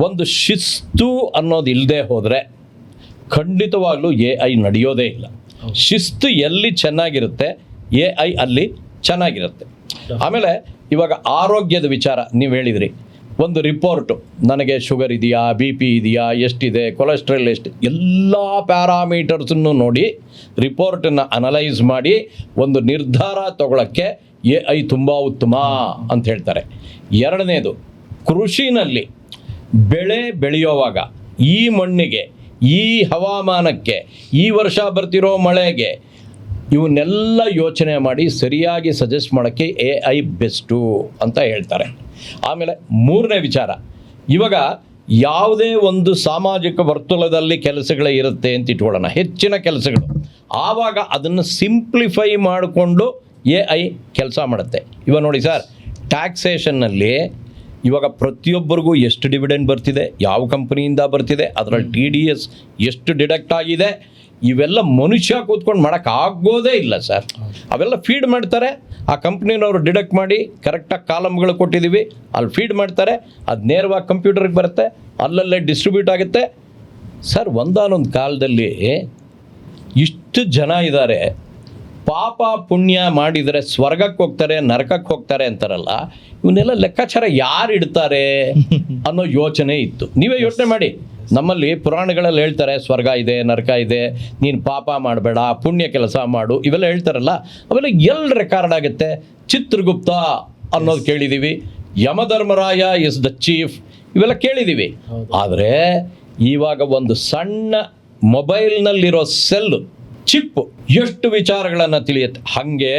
ಒಂದು ಶಿಸ್ತು ಅನ್ನೋದು ಇಲ್ಲದೆ ಹೋದರೆ ಖಂಡಿತವಾಗ್ಲೂ AI ನಡೆಯೋದೇ ಇಲ್ಲ. ಶಿಸ್ತು ಎಲ್ಲಿ ಚೆನ್ನಾಗಿರುತ್ತೆ AI ಅಲ್ಲಿ ಚೆನ್ನಾಗಿರುತ್ತೆ. ಆಮೇಲೆ ಇವಾಗ ಆರೋಗ್ಯದ ವಿಚಾರ ನೀವು ಹೇಳಿದ್ರಿ, ಒಂದು ರಿಪೋರ್ಟು, ನನಗೆ ಶುಗರ್ ಇದೆಯಾ, BP ಇದೆಯಾ, ಎಷ್ಟಿದೆ, ಕೊಲೆಸ್ಟ್ರಾಲ್ ಎಷ್ಟು, ಎಲ್ಲ ಪ್ಯಾರಾಮೀಟರ್ಸನ್ನು ನೋಡಿ ರಿಪೋರ್ಟನ್ನು ಅನಲೈಸ್ ಮಾಡಿ ಒಂದು ನಿರ್ಧಾರ ತಗೊಳ್ಳೋಕ್ಕೆ AI ತುಂಬ ಉತ್ತಮ ಅಂತ ಹೇಳ್ತಾರೆ. ಎರಡನೇದು, ಕೃಷಿನಲ್ಲಿ ಬೆಳೆ ಬೆಳೆಯೋವಾಗ ಈ ಮಣ್ಣಿಗೆ, ಈ ಹವಾಮಾನಕ್ಕೆ, ಈ ವರ್ಷ ಬರ್ತಿರೋ ಮಳೆಗೆ, ಇವನ್ನೆಲ್ಲ ಯೋಚನೆ ಮಾಡಿ ಸರಿಯಾಗಿ ಸಜೆಸ್ಟ್ ಮಾಡೋಕ್ಕೆ AI ಬೆಸ್ಟು ಅಂತ ಹೇಳ್ತಾರೆ. ಆಮೇಲೆ ಮೂರನೇ ವಿಚಾರ, ಇವಾಗ ಯಾವುದೇ ಒಂದು ಸಾಮಾಜಿಕ ವರ್ತುಲದಲ್ಲಿ ಕೆಲಸಗಳೇ ಇರುತ್ತೆ ಅಂತ ಇಟ್ಕೊಳ್ಳೋಣ, ಹೆಚ್ಚಿನ ಕೆಲಸಗಳು, ಆವಾಗ ಅದನ್ನು ಸಿಂಪ್ಲಿಫೈ ಮಾಡಿಕೊಂಡು AI ಕೆಲಸ ಮಾಡುತ್ತೆ. ಇವಾಗ ನೋಡಿ ಸರ್, ಟ್ಯಾಕ್ಸೇಷನ್ನಲ್ಲಿ ಇವಾಗ ಪ್ರತಿಯೊಬ್ಬರಿಗೂ ಎಷ್ಟು ಡಿವಿಡೆಂಡ್ ಬರ್ತಿದೆ, ಯಾವ ಕಂಪ್ನಿಯಿಂದ ಬರ್ತಿದೆ, ಅದರಲ್ಲಿ TDS ಎಷ್ಟು ಡಿಡಕ್ಟ್ ಆಗಿದೆ, ಇವೆಲ್ಲ ಮನುಷ್ಯ ಕೂತ್ಕೊಂಡು ಮಾಡೋಕ್ಕಾಗೋದೇ ಇಲ್ಲ ಸರ್. ಅವೆಲ್ಲ ಫೀಡ್ ಮಾಡ್ತಾರೆ, ಆ ಕಂಪ್ನಿನವರು ಡಿಡಕ್ಟ್ ಮಾಡಿ ಕರೆಕ್ಟಾಗಿ ಕಾಲಮ್ಗಳು ಕೊಟ್ಟಿದ್ದೀವಿ, ಅಲ್ಲಿ ಫೀಡ್ ಮಾಡ್ತಾರೆ, ಅದು ನೇರವಾಗಿ ಕಂಪ್ಯೂಟರ್ಗೆ ಬರುತ್ತೆ, ಅಲ್ಲಲ್ಲೇ ಡಿಸ್ಟ್ರಿಬ್ಯೂಟ್ ಆಗುತ್ತೆ. ಸರ್, ಒಂದಾನೊಂದು ಕಾಲದಲ್ಲಿ ಇಷ್ಟು ಜನ ಇದ್ದಾರೆ, ಪಾಪ ಪುಣ್ಯ ಮಾಡಿದರೆ ಸ್ವರ್ಗಕ್ಕೆ ಹೋಗ್ತಾರೆ, ನರಕಕ್ಕೆ ಹೋಗ್ತಾರೆ ಅಂತಾರಲ್ಲ, ಇವನ್ನೆಲ್ಲ ಲೆಕ್ಕಾಚಾರ ಯಾರು ಇಡ್ತಾರೆ ಅನ್ನೋ ಯೋಚನೆ ಇತ್ತು. ನೀವೇ ಯೋಚನೆ ಮಾಡಿ, ನಮ್ಮಲ್ಲಿ ಪುರಾಣಗಳಲ್ಲಿ ಹೇಳ್ತಾರೆ ಸ್ವರ್ಗ ಇದೆ, ನರಕ ಇದೆ, ನೀನು ಪಾಪ ಮಾಡಬೇಡ, ಪುಣ್ಯ ಕೆಲಸ ಮಾಡು, ಇವೆಲ್ಲ ಹೇಳ್ತಾರಲ್ಲ, ಅವೆಲ್ಲ ಎಲ್ಲಿ ರೆಕಾರ್ಡ್ ಆಗುತ್ತೆ? ಚಿತ್ರಗುಪ್ತ ಅನ್ನೋದು ಕೇಳಿದ್ದೀವಿ, ಯಮಧರ್ಮರಾಯ ಇಸ್ ದ ಚೀಫ್, ಇವೆಲ್ಲ ಕೇಳಿದ್ದೀವಿ. ಆದರೆ ಇವಾಗ ಒಂದು ಸಣ್ಣ ಮೊಬೈಲ್ನಲ್ಲಿರೋ ಸೆಲ್ಲು ಚಿಪ್ ಎಷ್ಟು ವಿಚಾರಗಳನ್ನು ತಿಳಿಯುತ್ತೆ. ಹಾಗೆ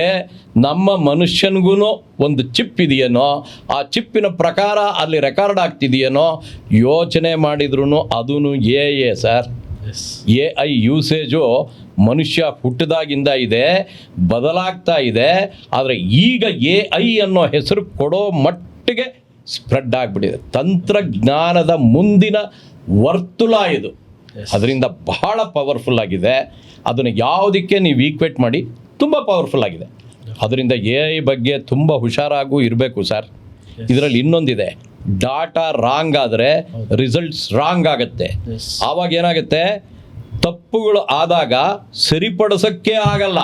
ನಮ್ಮ ಮನುಷ್ಯನಿಗೂ ಒಂದು ಚಿಪ್ ಇದೆಯೇನೋ, ಆ ಚಿಪ್ಪಿನ ಪ್ರಕಾರ ಅಲ್ಲಿ ರೆಕಾರ್ಡ್ ಆಗ್ತಿದೆಯೇನೋ ಯೋಚನೆ ಮಾಡಿದ್ರೂ ಅದೂ AI ಸರ್. AI ಯೂಸೇಜು ಮನುಷ್ಯ ಹುಟ್ಟಿದಾಗಿಂದ ಇದೆ, ಬದಲಾಗ್ತಾ ಇದೆ. ಆದರೆ ಈಗ AI ಅನ್ನೋ ಹೆಸರು ಕೊಡೋ ಮಟ್ಟಿಗೆ ಸ್ಪ್ರೆಡ್ ಆಗಿಬಿಟ್ಟಿದೆ. ತಂತ್ರಜ್ಞಾನದ ಮುಂದಿನ ವರ್ತುಲ ಇದು, ಅದರಿಂದ ಬಹಳ ಪವರ್ಫುಲ್ ಆಗಿದೆ. ಅದನ್ನು ಯಾವುದಕ್ಕೆ ನೀವು ಈಕ್ವೇಟ್ ಮಾಡಿ ತುಂಬ ಪವರ್ಫುಲ್ ಆಗಿದೆ. ಅದರಿಂದ AI ಬಗ್ಗೆ ತುಂಬ ಹುಷಾರಾಗೂ ಇರಬೇಕು ಸರ್. ಇದರಲ್ಲಿ ಇನ್ನೊಂದಿದೆ, ಡಾಟಾ ರಾಂಗ್ ಆದರೆ ರಿಸಲ್ಟ್ಸ್ ರಾಂಗ್ ಆಗುತ್ತೆ. ಆವಾಗ ಏನಾಗುತ್ತೆ, ತಪ್ಪುಗಳು ಆದಾಗ ಸರಿಪಡಿಸೋಕ್ಕೆ ಆಗಲ್ಲ,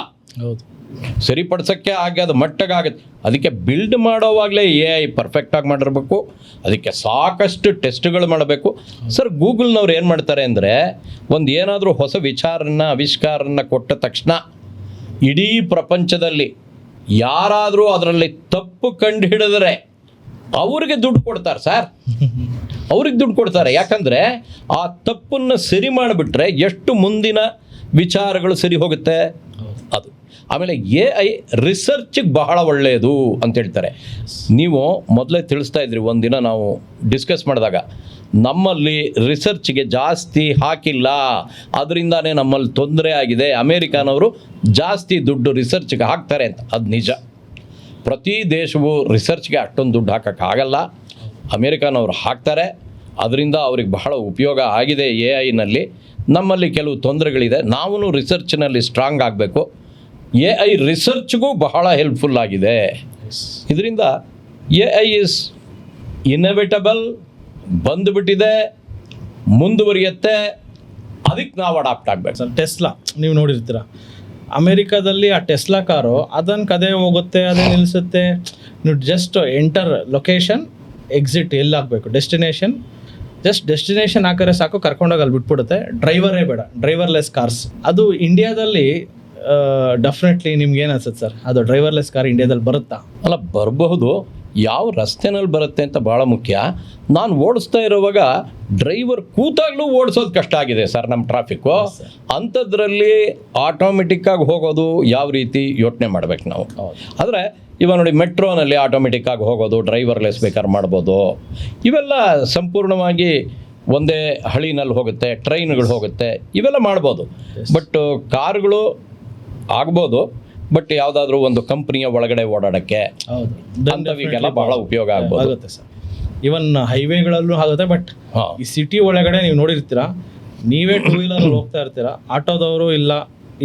ಸರಿಪಡಿಸೋಕ್ಕೆ ಆಗದ ಮಟ್ಟಗಾಗುತ್ತೆ. ಅದಕ್ಕೆ ಬಿಲ್ಡ್ ಮಾಡೋವಾಗಲೇ AI ಪರ್ಫೆಕ್ಟಾಗಿ ಮಾಡಿರಬೇಕು, ಅದಕ್ಕೆ ಸಾಕಷ್ಟು ಟೆಸ್ಟ್ಗಳು ಮಾಡಬೇಕು. ಸರ್, ಗೂಗಲ್ನವ್ರು ಏನು ಮಾಡ್ತಾರೆ ಅಂದರೆ, ಒಂದು ಏನಾದರೂ ಹೊಸ ವಿಚಾರನ ಆವಿಷ್ಕಾರನ ಕೊಟ್ಟ ತಕ್ಷಣ ಇಡೀ ಪ್ರಪಂಚದಲ್ಲಿ ಯಾರಾದರೂ ಅದರಲ್ಲಿ ತಪ್ಪು ಕಂಡು ಹಿಡಿದ್ರೆ ಅವ್ರಿಗೆ ದುಡ್ಡು ಕೊಡ್ತಾರೆ ಸರ್, ಅವ್ರಿಗೆ ದುಡ್ಡು ಕೊಡ್ತಾರೆ. ಯಾಕಂದರೆ ಆ ತಪ್ಪನ್ನು ಸರಿ ಮಾಡಿಬಿಟ್ರೆ ಎಷ್ಟು ಮುಂದಿನ ವಿಚಾರಗಳು ಸರಿ ಹೋಗುತ್ತೆ ಅದು. ಆಮೇಲೆ AI ರಿಸರ್ಚಿಗೆ ಬಹಳ ಒಳ್ಳೆಯದು ಅಂತ ಹೇಳ್ತಾರೆ. ನೀವು ಮೊದಲೇ ತಿಳಿಸ್ತಾ ಇದ್ರಿ, ಒಂದಿನ ನಾವು ಡಿಸ್ಕಸ್ ಮಾಡಿದಾಗ, ನಮ್ಮಲ್ಲಿ ರಿಸರ್ಚ್ಗೆ ಜಾಸ್ತಿ ಹಾಕಿಲ್ಲ, ಅದರಿಂದಾನೇ ನಮ್ಮಲ್ಲಿ ತೊಂದರೆ ಆಗಿದೆ, ಅಮೇರಿಕಾನವರು ಜಾಸ್ತಿ ದುಡ್ಡು ರಿಸರ್ಚ್ಗೆ ಹಾಕ್ತಾರೆ ಅಂತ. ಅದು ನಿಜ. ಪ್ರತಿ ದೇಶವು ರಿಸರ್ಚ್ಗೆ ಅಷ್ಟೊಂದು ದುಡ್ಡು ಹಾಕೋಕ್ಕಾಗಲ್ಲ. ಅಮೇರಿಕಾನವ್ರು ಹಾಕ್ತಾರೆ, ಅದರಿಂದ ಅವ್ರಿಗೆ ಬಹಳ ಉಪಯೋಗ ಆಗಿದೆ. AI ನಮ್ಮಲ್ಲಿ ಕೆಲವು ತೊಂದರೆಗಳಿದೆ, ನಾವು ರಿಸರ್ಚ್ನಲ್ಲಿ ಸ್ಟ್ರಾಂಗ್ ಆಗಬೇಕು. AI ರಿಸರ್ಚ್ಗೂ ಬಹಳ ಹೆಲ್ಪ್ಫುಲ್ ಆಗಿದೆ. ಇದರಿಂದ AI ಇಸ್ ಇನ್ಎವಿಟಬಲ್, ಬಂದುಬಿಟ್ಟಿದೆ, ಮುಂದುವರಿಯುತ್ತೆ. ಅದಕ್ಕೆ ನಾವು ಅಡಾಪ್ಟ್ ಆಗಬೇಕು.
ಸರ್ ಟೆಸ್ಲಾ ನೀವು ನೋಡಿರ್ತೀರ, ಅಮೇರಿಕಾದಲ್ಲಿ ಆ ಟೆಸ್ಲಾ ಕಾರು ಅದನ್ನ ಕದೇ ಹೋಗುತ್ತೆ, ಅದೇ ನಿಲ್ಲಿಸುತ್ತೆ. ನೀವು ಜಸ್ಟ್ ಎಂಟರ್ ಲೊಕೇಶನ್, ಎಕ್ಸಿಟ್ ಎಲ್ಲಾಗಬೇಕು, ಡೆಸ್ಟಿನೇಷನ್, ಜಸ್ಟ್ ಡೆಸ್ಟಿನೇಷನ್ ಹಾಕಿದ್ರೆ ಸಾಕು, ಕರ್ಕೊಂಡೋಗಿ ಅಲ್ಲಿ ಬಿಟ್ಬಿಡುತ್ತೆ. ಡ್ರೈವರೇ ಬೇಡ, ಡ್ರೈವರ್ಲೆಸ್ ಕಾರ್ಸ್. ಅದು ಇಂಡಿಯಾದಲ್ಲಿ ಡೆಫಿನೆಟ್ಲಿ ನಿಮ್ಗೆ ಏನು ಅನ್ಸುತ್ತೆ ಸರ್, ಅದು ಡ್ರೈವರ್ಲೆಸ್ ಕಾರ್ ಇಂಡಿಯಾದಲ್ಲಿ ಬರುತ್ತಾ?
ಅಲ್ಲ, ಬರಬಹುದು. ಯಾವ ರಸ್ತೆನಲ್ಲಿ ಬರುತ್ತೆ ಅಂತ ಭಾಳ ಮುಖ್ಯ. ನಾನು ಓಡಿಸ್ತಾ ಇರುವಾಗ ಡ್ರೈವರ್ ಕೂತಾಗಲೂ ಓಡಿಸೋದು ಕಷ್ಟ ಆಗಿದೆ ಸರ್ ನಮ್ಮ ಟ್ರಾಫಿಕ್ಕು. ಅಂಥದ್ರಲ್ಲಿ ಆಟೋಮೆಟಿಕ್ಕಾಗಿ ಹೋಗೋದು ಯಾವ ರೀತಿ ಯೋಚನೆ ಮಾಡ್ಬೇಕು ನಾವು. ಆದರೆ ಇವಾಗ ನೋಡಿ, ಮೆಟ್ರೋನಲ್ಲಿ ಆಟೋಮೆಟಿಕ್ಕಾಗಿ ಹೋಗೋದು, ಡ್ರೈವರ್ಲೆಸ್ ಬೇಕಾದ್ರೆ ಮಾಡ್ಬೋದು. ಇವೆಲ್ಲ ಸಂಪೂರ್ಣವಾಗಿ ಒಂದೇ ಹಳಿನಲ್ಲಿ ಹೋಗುತ್ತೆ, ಟ್ರೈನ್ಗಳು ಹೋಗುತ್ತೆ, ಇವೆಲ್ಲ ಮಾಡ್ಬೋದು. ಬಟ್ ಕಾರುಗಳು ಆಗ್ಬೋದು, ಬಟ್ ಯಾವುದಾದ್ರೂ ಒಂದು ಕಂಪ್ನಿಯ ಒಳಗಡೆ ಓಡಾಡೋಕ್ಕೆ ಅಂಥವಿಗೆಲ್ಲ ಬಹಳ ಉಪಯೋಗ
ಆಗುತ್ತೆ ಸರ್. ಇವನ್ ಹೈವೇಗಳಲ್ಲೂ ಆಗುತ್ತೆ. ಬಟ್ ಈ ಸಿಟಿ ಒಳಗಡೆ ನೀವು ನೋಡಿರ್ತೀರಾ, ನೀವೇ ಟೂ ವೀಲರ್ ಹೋಗ್ತಾ ಇರ್ತೀರಾ, ಆಟೋದವರು ಇಲ್ಲ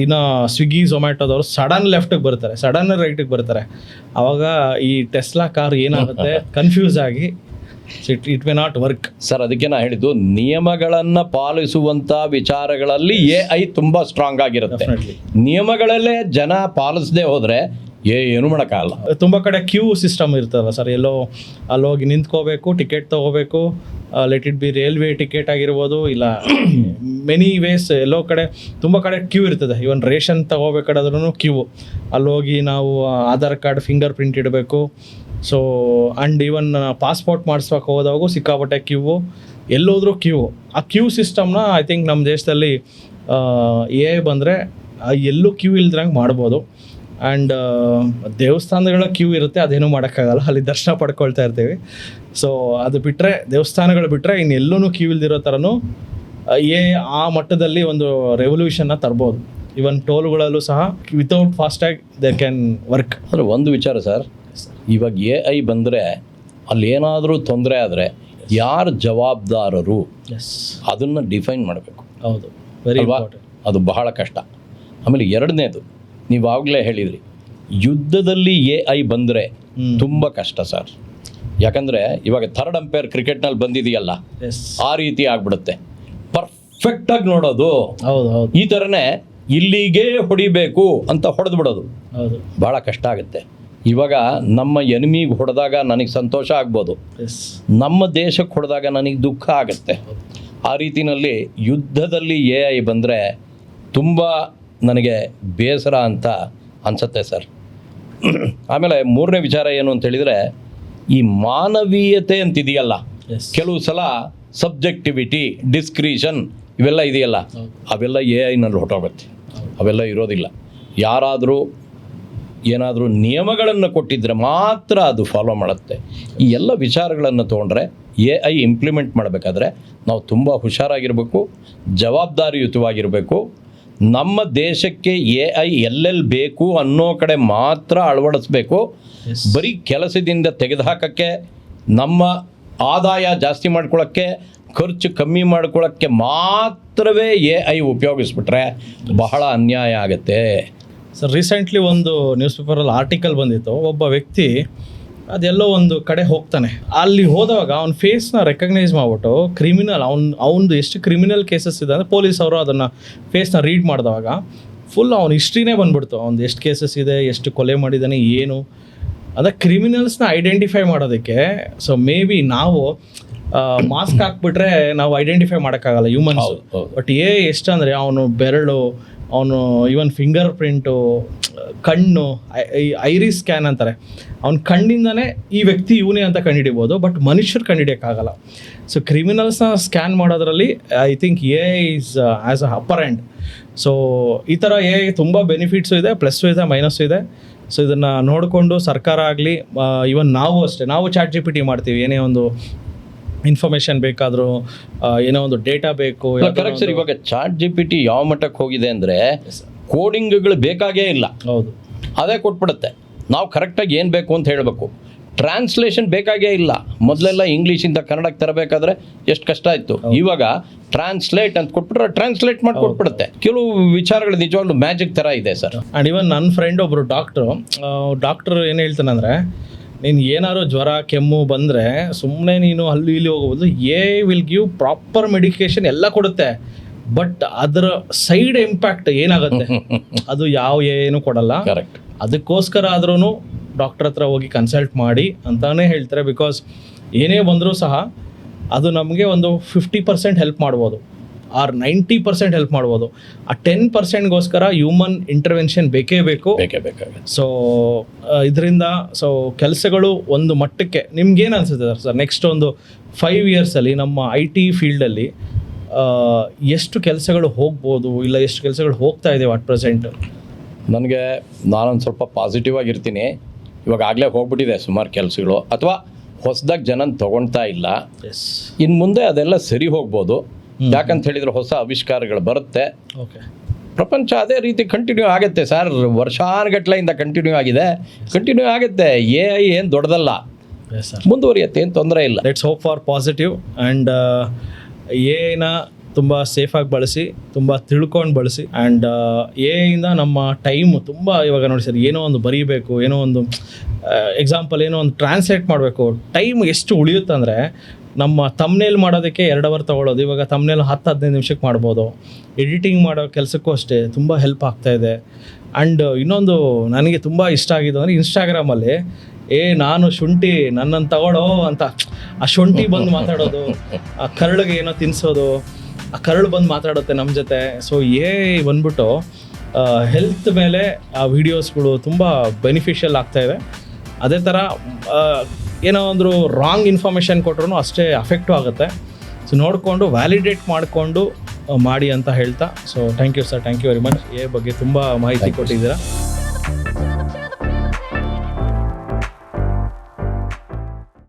ಇನ್ನು ಸ್ವಿಗ್ಗಿ ಝೊಮ್ಯಾಟೋದವರು ಸಡನ್ ಲೆಫ್ಟಿಗೆ ಬರ್ತಾರೆ, ಸಡನ್ ರೈಟಿಗೆ ಬರ್ತಾರೆ. ಆವಾಗ ಈ ಟೆಸ್ಲಾ ಕಾರ್ ಏನಾಗುತ್ತೆ, ಕನ್ಫ್ಯೂಸ್ ಆಗಿ it may not work.
Sir, ಅದಕ್ಕೆ ನಾನು ಹೇಳಿದ್ದು, ನಿಯಮಗಳನ್ನು ಪಾಲಿಸುವಂಥ ವಿಚಾರಗಳಲ್ಲಿ AI ತುಂಬ ಸ್ಟ್ರಾಂಗ್ ಆಗಿರುತ್ತೆ. ನಿಯಮಗಳಲ್ಲೇ ಜನ ಪಾಲಿಸದೆ ಹೋದರೆ ಏನು ಮಾಡೋಕ್ಕಾಗಲ್ಲ.
ತುಂಬ ಕಡೆ ಕ್ಯೂ ಸಿಸ್ಟಮ್ ಇರ್ತದಲ್ಲ ಸರ್, ಎಲ್ಲೋ ಅಲ್ಲಿ ಹೋಗಿ ನಿಂತ್ಕೋಬೇಕು, ಟಿಕೆಟ್ ತೊಗೋಬೇಕು. Let it be railway ticket ಆಗಿರ್ಬೋದು, ಇಲ್ಲ ಮೆನಿ ವೇಸ್. ಎಲ್ಲೋ ಕಡೆ ತುಂಬ ಕಡೆ ಕ್ಯೂ ಇರ್ತದೆ. ಇವನ್ ರೇಷನ್ ತೊಗೋಬೇಕಾದ್ರೂ ಕ್ಯೂ. ಅಲ್ಲಿ ಹೋಗಿ ನಾವು ಆಧಾರ್ ಕಾರ್ಡ್ ಫಿಂಗರ್ ಪ್ರಿಂಟ್ ಇಡಬೇಕು. ಸೊ ಆ್ಯಂಡ್ ಈವನ್ ಪಾಸ್ಪೋರ್ಟ್ ಮಾಡಿಸ್ಬೇಕು ಹೋದಾಗೂ ಸಿಕ್ಕಾಪಟ್ಟೆ ಕ್ಯೂ, ಎಲ್ಲೋದ್ರೂ ಕ್ಯೂ. ಆ ಕ್ಯೂ ಸಿಸ್ಟಮ್ನ ಐ ಥಿಂಕ್ ನಮ್ಮ ದೇಶದಲ್ಲಿ AI ಬಂದರೆ ಎಲ್ಲೂ ಕ್ಯೂ ಇಲ್ದ್ರಂಗೆ ಮಾಡ್ಬೋದು. ಆ್ಯಂಡ್ ದೇವಸ್ಥಾನಗಳ ಕ್ಯೂ ಇರುತ್ತೆ, ಅದೇನೂ ಮಾಡೋಕ್ಕಾಗಲ್ಲ, ಅಲ್ಲಿ ದರ್ಶನ ಪಡ್ಕೊಳ್ತಾ ಇರ್ತೀವಿ. ಸೊ ಅದು ಬಿಟ್ಟರೆ, ದೇವಸ್ಥಾನಗಳು ಬಿಟ್ಟರೆ ಇನ್ನೆಲ್ಲೂ ಕ್ಯೂ ಇಲ್ದಿರೋ ಥರನೂ ಆ ಮಟ್ಟದಲ್ಲಿ ಒಂದು ರೆವಲ್ಯೂಷನ್ನ ತರ್ಬೋದು. ಇವನ್ ಟೋಲ್ಗಳಲ್ಲೂ ಸಹ without FASTag they can work.
ಅಂದರೆ ಒಂದು ವಿಚಾರ ಸರ್, ಇವಾಗ AI ಬಂದರೆ ಅಲ್ಲಿ ಏನಾದರೂ ತೊಂದರೆ ಆದರೆ ಯಾರು ಜವಾಬ್ದಾರರು ಅದನ್ನು ಡಿಫೈನ್ ಮಾಡಬೇಕು.
ಹೌದು, ವೆರಿ ಇಂಪಾರ್ಟೆಂಟ್.
ಅದು ಬಹಳ ಕಷ್ಟ. ಆಮೇಲೆ ಎರಡನೇದು, ನೀವು ಆಗಲೇ ಹೇಳಿದ್ರಿ, ಯುದ್ಧದಲ್ಲಿ AI ಬಂದರೆ ತುಂಬ ಕಷ್ಟ ಸರ್. ಯಾಕಂದರೆ ಇವಾಗ ಥರ್ಡ್ ಅಂಪೈರ್ ಕ್ರಿಕೆಟ್ನಲ್ಲಿ ಬಂದಿದೆಯಲ್ಲ, ಆ ರೀತಿ ಆಗ್ಬಿಡುತ್ತೆ. ಪರ್ಫೆಕ್ಟಾಗಿ ನೋಡೋದು.
ಹೌದು ಹೌದು.
ಈ ಥರನೇ ಇಲ್ಲಿಗೆ ಹೊಡಿಬೇಕು ಅಂತ ಹೊಡೆದು ಬಿಡೋದು
ಹೌದು,
ಭಾಳ ಕಷ್ಟ ಆಗುತ್ತೆ. ಇವಾಗ ನಮ್ಮ ಎನಿಮಿಗೆ ಹೊಡೆದಾಗ ನನಗೆ ಸಂತೋಷ ಆಗ್ಬೋದು, ನಮ್ಮ ದೇಶಕ್ಕೆ ಹೊಡೆದಾಗ ನನಗೆ ದುಃಖ ಆಗುತ್ತೆ. ಆ ರೀತಿಯಲ್ಲಿ ಯುದ್ಧದಲ್ಲಿ AI ಬಂದರೆ ತುಂಬ ನನಗೆ ಬೇಸರ ಅಂತ ಅನಿಸುತ್ತೆ ಸರ್. ಆಮೇಲೆ ಮೂರನೇ ವಿಚಾರ ಏನು ಅಂತ ಹೇಳಿದರೆ, ಈ ಮಾನವೀಯತೆ ಅಂತಿದೆಯಲ್ಲ, ಕೆಲವು ಸಲ ಸಬ್ಜೆಕ್ಟಿವಿಟಿ, ಡಿಸ್ಕ್ರಿಷನ್ ಇವೆಲ್ಲ ಇದೆಯಲ್ಲ, ಅವೆಲ್ಲ AI ಹೊರಟೋಗುತ್ತೆ. ಅವೆಲ್ಲ ಇರೋದಿಲ್ಲ. ಯಾರಾದರೂ ಏನಾದರೂ ನಿಯಮಗಳನ್ನು ಕೊಟ್ಟಿದ್ದರೆ ಮಾತ್ರ ಅದು ಫಾಲೋ ಮಾಡುತ್ತೆ. ಈ ಎಲ್ಲ ವಿಚಾರಗಳನ್ನು ತೊಗೊಂಡ್ರೆ AI ಇಂಪ್ಲಿಮೆಂಟ್ ಮಾಡಬೇಕಾದ್ರೆ ನಾವು ತುಂಬ ಹುಷಾರಾಗಿರಬೇಕು, ಜವಾಬ್ದಾರಿಯುತವಾಗಿರಬೇಕು. ನಮ್ಮ ದೇಶಕ್ಕೆ AI ಎಲ್ಲೆಲ್ಲಿ ಬೇಕು ಅನ್ನೋ ಕಡೆ ಮಾತ್ರ ಅಳವಡಿಸ್ಬೇಕು. ಬರೀ ಕೆಲಸದಿಂದ ತೆಗೆದುಹಾಕೋಕ್ಕೆ, ನಮ್ಮ ಆದಾಯ ಜಾಸ್ತಿ ಮಾಡ್ಕೊಳ್ಳೋಕ್ಕೆ, ಖರ್ಚು ಕಮ್ಮಿ ಮಾಡ್ಕೊಳ್ಳೋಕ್ಕೆ ಮಾತ್ರವೇ AI ಉಪಯೋಗಿಸ್ಬಿಟ್ರೆ ಬಹಳ ಅನ್ಯಾಯ ಆಗುತ್ತೆ.
ಸರ್, ರೀಸೆಂಟ್ಲಿ ಒಂದು ನ್ಯೂಸ್ ಪೇಪರಲ್ಲಿ ಆರ್ಟಿಕಲ್ ಬಂದಿತ್ತು. ಒಬ್ಬ ವ್ಯಕ್ತಿ ಅದೆಲ್ಲೋ ಒಂದು ಕಡೆ ಹೋಗ್ತಾನೆ, ಅಲ್ಲಿ ಹೋದಾಗ ಅವ್ನ ಫೇಸ್ನ ರೆಕಗ್ನೈಸ್ ಮಾಡಿಬಿಟ್ಟು ಕ್ರಿಮಿನಲ್, ಅವನದು ಎಷ್ಟು ಕ್ರಿಮಿನಲ್ ಕೇಸಸ್ ಇದೆ ಅಂದರೆ ಪೊಲೀಸ್ ಅವರು ಅದನ್ನು ಫೇಸ್ನ ರೀಡ್ ಮಾಡಿದಾಗ ಫುಲ್ ಅವ್ನ ಹಿಸ್ಟ್ರಿನೇ ಬಂದ್ಬಿಡ್ತು. ಅವ್ನು ಎಷ್ಟು ಕೇಸಸ್ ಇದೆ, ಎಷ್ಟು ಕೊಲೆ ಮಾಡಿದ್ದಾನೆ, ಏನು ಅಂದರೆ ಕ್ರಿಮಿನಲ್ಸ್ನ ಐಡೆಂಟಿಫೈ ಮಾಡೋದಕ್ಕೆ. ಸೊ ಮೇ ಬಿ ನಾವು ಮಾಸ್ಕ್ ಹಾಕ್ಬಿಟ್ರೆ ನಾವು ಐಡೆಂಟಿಫೈ ಮಾಡೋಕ್ಕಾಗಲ್ಲ ಹ್ಯೂಮನ್ಸ್. ಬಟ್ ಎಷ್ಟು ಅಂದರೆ ಅವನು ಬೆರಳು, ಅವನು ಈವನ್ ಫಿಂಗರ್ ಪ್ರಿಂಟು, ಕಣ್ಣು, ಐರಿಸ್ ಸ್ಕ್ಯಾನ್ ಅಂತಾರೆ, ಅವ್ನ ಕಣ್ಣಿಂದನೇ ಈ ವ್ಯಕ್ತಿ ಇವನೇ ಅಂತ ಕಂಡುಹಿಡಿಬೋದು. ಬಟ್ ಮನುಷ್ಯರು ಕಂಡುಹಿಡಿಯೋಕ್ಕಾಗಲ್ಲ. ಸೊ ಕ್ರಿಮಿನಲ್ಸ್ನ ಸ್ಕ್ಯಾನ್ ಮಾಡೋದ್ರಲ್ಲಿ I think AI is as a upper hand. So ಈ ಥರ AI ತುಂಬ ಬೆನಿಫಿಟ್ಸು ಇದೆ, ಪ್ಲಸ್ಸು ಇದೆ, ಮೈನಸ್ಸು ಇದೆ. ಸೊ ಇದನ್ನು ನೋಡಿಕೊಂಡು ಸರ್ಕಾರ ಆಗಲಿ, ಈವನ್ ನಾವು ಅಷ್ಟೇ, ನಾವು ChatGPT ಮಾಡ್ತೀವಿ. ಏನೇ ಒಂದು ಇನ್ಫಾರ್ಮೇಷನ್ ಬೇಕಾದರೂ, ಏನೋ ಒಂದು ಡೇಟಾ ಬೇಕು.
Correct sir. ಇವಾಗ ChatGPT ಯಾವ ಮಟ್ಟಕ್ಕೆ ಹೋಗಿದೆ ಅಂದರೆ ಕೋಡಿಂಗ್ಗಳು ಬೇಕಾಗೇ ಇಲ್ಲ.
ಹೌದು,
ಅದೇ ಕೊಟ್ಬಿಡುತ್ತೆ. ನಾವು ಕರೆಕ್ಟಾಗಿ ಏನು ಬೇಕು ಅಂತ ಹೇಳಬೇಕು. ಟ್ರಾನ್ಸ್ಲೇಷನ್ ಬೇಕಾಗೇ ಇಲ್ಲ. ಮೊದಲೆಲ್ಲ ಇಂಗ್ಲೀಷಿಂದ ಕನ್ನಡಕ್ಕೆ ತರಬೇಕಾದ್ರೆ ಎಷ್ಟು ಕಷ್ಟ ಇತ್ತು. ಇವಾಗ ಟ್ರಾನ್ಸ್ಲೇಟ್ ಅಂತ ಕೊಟ್ಬಿಟ್ರೆ ಟ್ರಾನ್ಸ್ಲೇಟ್ ಮಾಡಿ ಕೊಟ್ಬಿಡುತ್ತೆ. ಕೆಲವು ವಿಚಾರಗಳು ನಿಜವಾಗ್ಲೂ ಮ್ಯಾಜಿಕ್ ಥರ ಇದೆ ಸರ್.
ಆ್ಯಂಡ್ ಇವನ್ ನನ್ನ ಫ್ರೆಂಡ್ ಒಬ್ಬರು ಡಾಕ್ಟ್ರು ಏನು ಹೇಳ್ತಾನಂದರೆ, ನೀನು ಏನಾದ್ರು ಜ್ವರ ಕೆಮ್ಮು ಬಂದರೆ ಸುಮ್ಮನೆ ನೀನು ಅಲ್ಲಿ ಇಲ್ಲಿ ಹೋಗೋದು, ವಿಲ್ ಗಿವ್ ಪ್ರಾಪರ್ ಮೆಡಿಕೇಶನ್ ಎಲ್ಲ ಕೊಡುತ್ತೆ, ಬಟ್ ಅದರ ಸೈಡ್ ಇಂಪ್ಯಾಕ್ಟ್ ಏನಾಗುತ್ತೆ ಅದು ಏನು ಕೊಡಲ್ಲ.
ಕರೆಕ್ಟ್.
ಅದಕ್ಕೋಸ್ಕರ ಆದ್ರೂ ಡಾಕ್ಟರ್ ಹತ್ರ ಹೋಗಿ ಕನ್ಸಲ್ಟ್ ಮಾಡಿ ಅಂತಾನೆ ಹೇಳ್ತಾರೆ. ಬಿಕಾಸ್ ಏನೇ ಬಂದರೂ ಸಹ ಅದು ನಮಗೆ ಒಂದು 50% ಹೆಲ್ಪ್ ಮಾಡ್ಬೋದು, ಆರ್ 90% ಹೆಲ್ಪ್ ಮಾಡ್ಬೋದು. ಆ 10%ಗೋಸ್ಕರ ಹ್ಯೂಮನ್ ಇಂಟರ್ವೆನ್ಷನ್ ಬೇಕೇ ಬೇಕಾಗುತ್ತೆ. ಸೊ ಇದರಿಂದ ಕೆಲಸಗಳು ಒಂದು ಮಟ್ಟಕ್ಕೆ ನಿಮ್ಗೇನು ಅನಿಸುತ್ತೆ ಸರ್, ನೆಕ್ಸ್ಟ್ ಒಂದು 5 ಇಯರ್ಸಲ್ಲಿ ನಮ್ಮ IT ಫೀಲ್ಡಲ್ಲಿ ಎಷ್ಟು ಕೆಲಸಗಳು ಹೋಗ್ಬೋದು, ಇಲ್ಲ ಎಷ್ಟು ಕೆಲಸಗಳು ಹೋಗ್ತಾ ಇದ್ದೇವೆ ಅಟ್ ಪ್ರೆಸೆಂಟ್?
ನನಗೆ ನಾನೊಂದು ಸ್ವಲ್ಪ ಪಾಸಿಟಿವ್ ಆಗಿರ್ತೀನಿ. ಇವಾಗ ಆಗಲೇ ಹೋಗ್ಬಿಟ್ಟಿದೆ ಸುಮಾರು ಕೆಲಸಗಳು, ಅಥವಾ ಹೊಸದಾಗಿ ಜನನ ತೊಗೊಳ್ತಾ ಇಲ್ಲ. ಇನ್ನು ಮುಂದೆ ಅದೆಲ್ಲ ಸರಿ ಹೋಗ್ಬೋದು. ಯಾಕಂತ ಹೇಳಿದರೆ ಹೊಸ ಆವಿಷ್ಕಾರಗಳು ಬರುತ್ತೆ.
ಓಕೆ,
ಪ್ರಪಂಚ ಅದೇ ರೀತಿ ಕಂಟಿನ್ಯೂ ಆಗುತ್ತೆ ಸರ್. ವರ್ಷಾನುಗಟ್ಲೆಯಿಂದ ಕಂಟಿನ್ಯೂ ಆಗುತ್ತೆ. AI ಏನು ದೊಡ್ಡದಲ್ಲ, ಮುಂದುವರಿಯುತ್ತೆ, ಏನು ತೊಂದರೆ ಇಲ್ಲ.
Let's hope for positive. And ಏನ ತುಂಬ ಸೇಫಾಗಿ ಬಳಸಿ, ತುಂಬ ತಿಳ್ಕೊಂಡು ಬಳಸಿ. ಆ್ಯಂಡ್ ಇಂದ ನಮ್ಮ ಟೈಮು ತುಂಬ ಇವಾಗ ನೋಡಿ ಸರ್, ಏನೋ ಒಂದು ಬರೀಬೇಕು, ಏನೋ ಒಂದು ಎಕ್ಸಾಂಪಲ್ ಏನೋ ಒಂದು ಟ್ರಾನ್ಸ್ಲೇಟ್ ಮಾಡಬೇಕು, ಟೈಮ್ ಎಷ್ಟು ಉಳಿಯುತ್ತೆ ಅಂದರೆ, ನಮ್ಮ ತಮ್ನೇಲ್ ಮಾಡೋದಕ್ಕೆ 2 ಅವರ್ ತೊಗೊಳ್ಳೋದು ಇವಾಗ ತಮ್ನೇಲ್ 10-15 ನಿಮಿಷಕ್ಕೆ ಮಾಡ್ಬೋದು. ಎಡಿಟಿಂಗ್ ಮಾಡೋ ಕೆಲಸಕ್ಕೂ ಅಷ್ಟೇ ತುಂಬ ಹೆಲ್ಪ್ ಆಗ್ತಾಯಿದೆ. ಆ್ಯಂಡ್ ಇನ್ನೊಂದು ನನಗೆ ತುಂಬ ಇಷ್ಟ ಆಗಿದ್ದು ಅಂದರೆ, ಇನ್ಸ್ಟಾಗ್ರಾಮಲ್ಲಿ ನಾನು ಶುಂಠಿ ನನ್ನನ್ನು ತಗೊಳ್ಳೋ ಅಂತ ಆ ಶುಂಠಿ ಬಂದು ಮಾತಾಡೋದು, ಆ ಕರಳಿಗೆ ಏನೋ ತಿನ್ನಿಸೋದು, ಆ ಕರಳು ಬಂದು ಮಾತಾಡುತ್ತೆ ನಮ್ಮ ಜೊತೆ. ಸೊ ಬಂದ್ಬಿಟ್ಟು ಹೆಲ್ತ್ ಮೇಲೆ ಆ ವಿಡಿಯೋಸ್ಗಳು ತುಂಬ ಬೆನಿಫಿಷಿಯಲ್ ಆಗ್ತಾಯಿದೆ. ಅದೇ ಥರ ಏನೋ ಒಂದು ರಾಂಗ್ ಇನ್ಫಾರ್ಮೇಷನ್ ಕೊಟ್ಟರು ಅಷ್ಟೇ ಅಫೆಕ್ಟು ಆಗುತ್ತೆ. ಸೊ ನೋಡಿಕೊಂಡು ವ್ಯಾಲಿಡೇಟ್ ಮಾಡಿಕೊಂಡು ಮಾಡಿ ಅಂತ ಹೇಳ್ತಾ, so thank you sir, thank you very much. ಬಗ್ಗೆ ತುಂಬ ಮಾಹಿತಿ ಕೊಟ್ಟಿದ್ದೀರಾ.